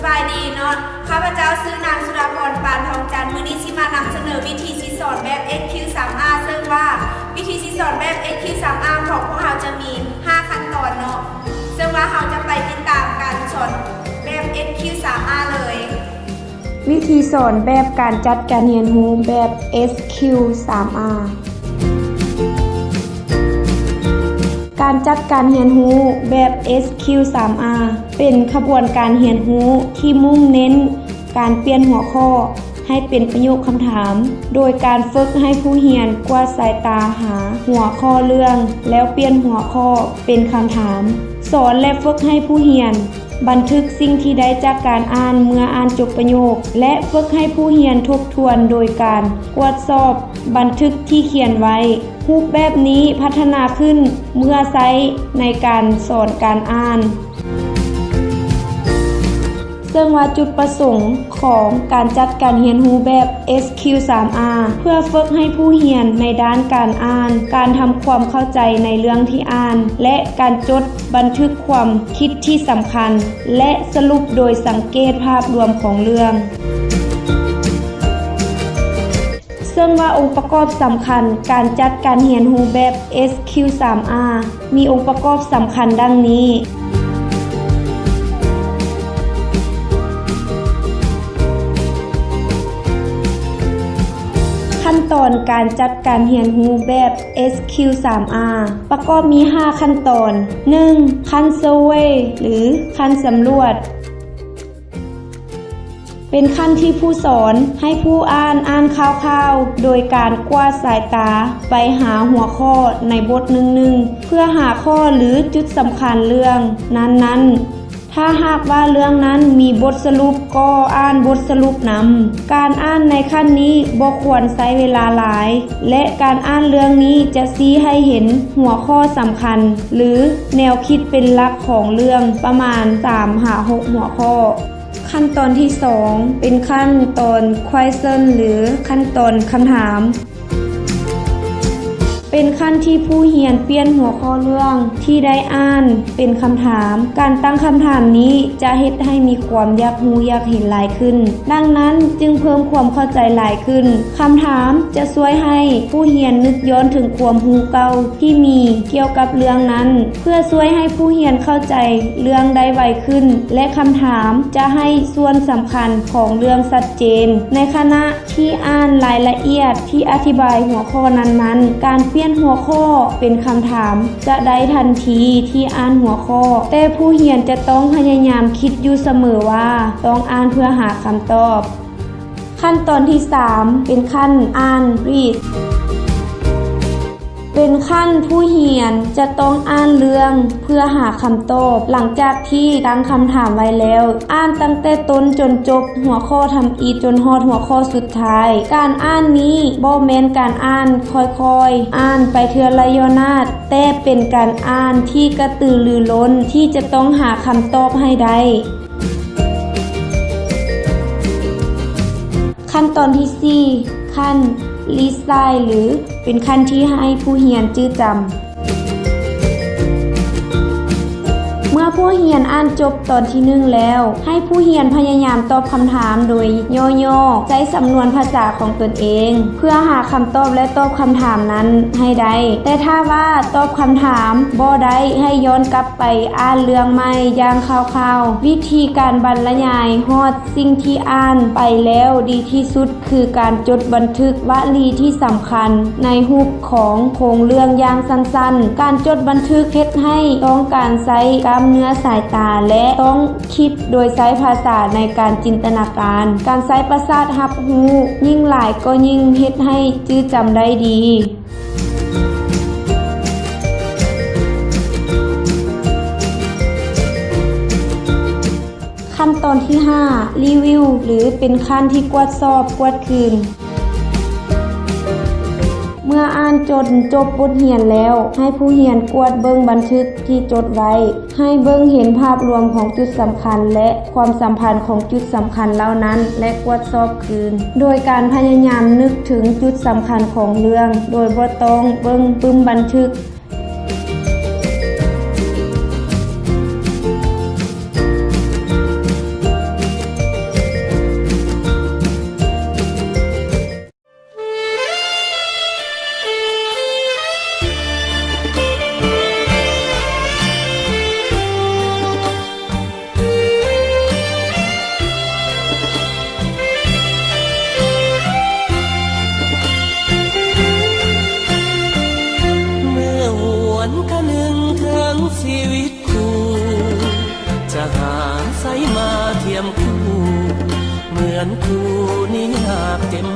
บายดีเนาะข้าพเจ้าชื่อนางสุดาพร ปานทองจันทร์มื้อนี้สิมานำเสนอวิธีสิสอนแบบ SQ3R ซึ่งว่าวิธีสิสอนแบบ SQ3R ของพวกเราจะมี 5 ขั้นตอนเนาะซึ่งว่าเราจะไปติดตามการสอนแบบ SQ3R เลยวิธีสอนแบบการจัดการเรียนรู้แบบ SQ3R การจัดการเรียนรู้แบบ SQ3R เป็นขบวนการเรียนรู้ที่มุ่งเน้นการเปลี่ยนหัวข้อให้เป็นประโยคคำถามโดยการฝึกให้ผู้เรียนกวาดสายตาหาหัวข้อเรื่องแล้วเปลี่ยนหัวข้อเป็นคำถามสอนและฝึกให้ผู้เรียนบันทึกสิ่งที่ได้จากการอ่านเมื่ออ่านจบประโยคและฝึกให้ผู้เรียนทบทวนโดยการตรวจสอบบันทึกที่เขียนไว้รูปแบบนี้พัฒนาขึ้นเมื่อใช้ในการสอนการอ่านซึ่งว่าจุดประสงค์ของการจัดการเรียนรู้แบบ SQ3R เพื่อฝึกให้ผู้เรียนในด้านการอ่านการทำความเข้าใจในเรื่องที่อ่านและการจดบันทึกความคิดที่สำคัญและสรุปโดยสังเกตภาพรวมของเรื่องซึ่งว่าองค์ประกอบสำคัญการจัดการเรียนรู้แบบ SQ3R มีองค์ประกอบสำคัญดังนี้ขั้นตอนการจัดการเรียนรู้แบบ SQ3R ประกอบมี 5 ขั้นตอน 1. ขั้น Survey หรือขั้นสำรวจเป็นขั้นที่ผู้สอนให้ผู้อ่านคร่าวๆโดยการกวาดสายตาไปหาหัวข้อในบทหนึ่งๆเพื่อหาข้อหรือจุดสำคัญเรื่องนั้นๆถ้าหากว่าเรื่องนั้นมีบทสรุปก็อ่านบทสรุปนำการอ่านในขั้นนี้บ่ควรใช้เวลาหลายและการอ่านเรื่องนี้จะชี้ให้เห็นหัวข้อสำคัญหรือแนวคิดเป็นหลักของเรื่องประมาณ 3-6 หัวข้อขั้นตอนที่ 2 เป็นขั้นตอน Question หรือขั้นตอนคำถามเป็นขั้นที่ผู้เรียนเปลี่ยนหัวข้อเรื่องที่ได้อ่านเป็นคำถามการตั้งคำถามนี้จะเฮ็ดให้มีความอยากรู้อยากเห็นหลายขึ้นดังนั้นจึงเพิ่มความเข้าใจหลายขึ้นคำถามจะช่วยให้ผู้เรียนนึกย้อนถึงความรู้เก่าที่มีเกี่ยวกับเรื่องนั้นเพื่อช่วยให้ผู้เรียนเข้าใจเรื่องได้ไวขึ้นและคำถามจะให้ส่วนสำคัญของเรื่องชัดเจนในขณะที่อ่านรายละเอียดที่อธิบายหัวข้อนั้นๆการเปลี่ยนหัวข้อเป็นคำถามจะได้ทันทีที่อ่านหัวข้อแต่ผู้เรียนจะต้องพยายามคิดอยู่เสมอว่าต้องอ่านเพื่อหาคำตอบขั้นตอนที่ 3 เป็นขั้นอ่าน read เป็นขั้นผู้เรียนจะต้องอ่านเรื่องเพื่อหาคำตอบหลังจากที่ตั้งคำถามไว้แล้วอ่านตั้งแต่ต้นจนจบหัวข้อทำอีจนฮอดหัวข้อสุดท้ายการอ่านนี้บ่แม่นการอ่านค่อยๆอ่านไปเทื่อละย่อนาดแต่เป็นการอ่านที่กระตือรือร้นที่จะต้องหาคำตอบให้ได้ขั้นตอนที่ 4 ขั้นรีไซน์หรือเป็นขั้นที่ให้ผู้เรียนจื้อจำเมื่อผู้เรียนอ่านจบตอนที่ 1แล้วให้ผู้เรียนพยายามตอบคำถามโดยย่อๆใช้สำนวนภาษาของตนเองเพื่อหาคำตอบและตอบคำถามนั้นให้ได้แต่ถ้าว่าตอบคำถามบ่ได้ให้ย้อนกลับไปอ่านเรื่องใหม่อย่างคร่าวๆวิธีการบรรยายฮอดสิ่งที่อ่านไปแล้วดีที่สุดคือการจดบันทึกวลีที่สำคัญในรูปของโครงเรื่องอย่างสั้นๆการจดบันทึกเฮ็ดให้ต้องการใช้กล้ามเนื้อสายตาและต้องคิดโดยใช้ภาษาในการจินตนาการการใช้ประสาทรับรู้ยิ่งหลายก็ยิ่งเฮ็ดให้จื้อจำได้ดีขั้นตอนที่ 5 รีวิวหรือเป็นขั้นที่กวดสอบกวดคืนเมื่ออ่านจนจบบทเรียนแล้วให้ผู้เรียนกวดเบิ่งบันทึกที่จดไว้ให้เบิ่งเห็นภาพรวมของจุดสำคัญและความสัมพันธ์ของจุดสำคัญเหล่านั้นและกวดสอบคืนโดยการพยายามนึกถึงจุดสำคัญของเรื่องโดยบ่ต้องเบิ่งปึ้มบันทึก ข มคู่เหมือนคู่นี้อยากเต็ม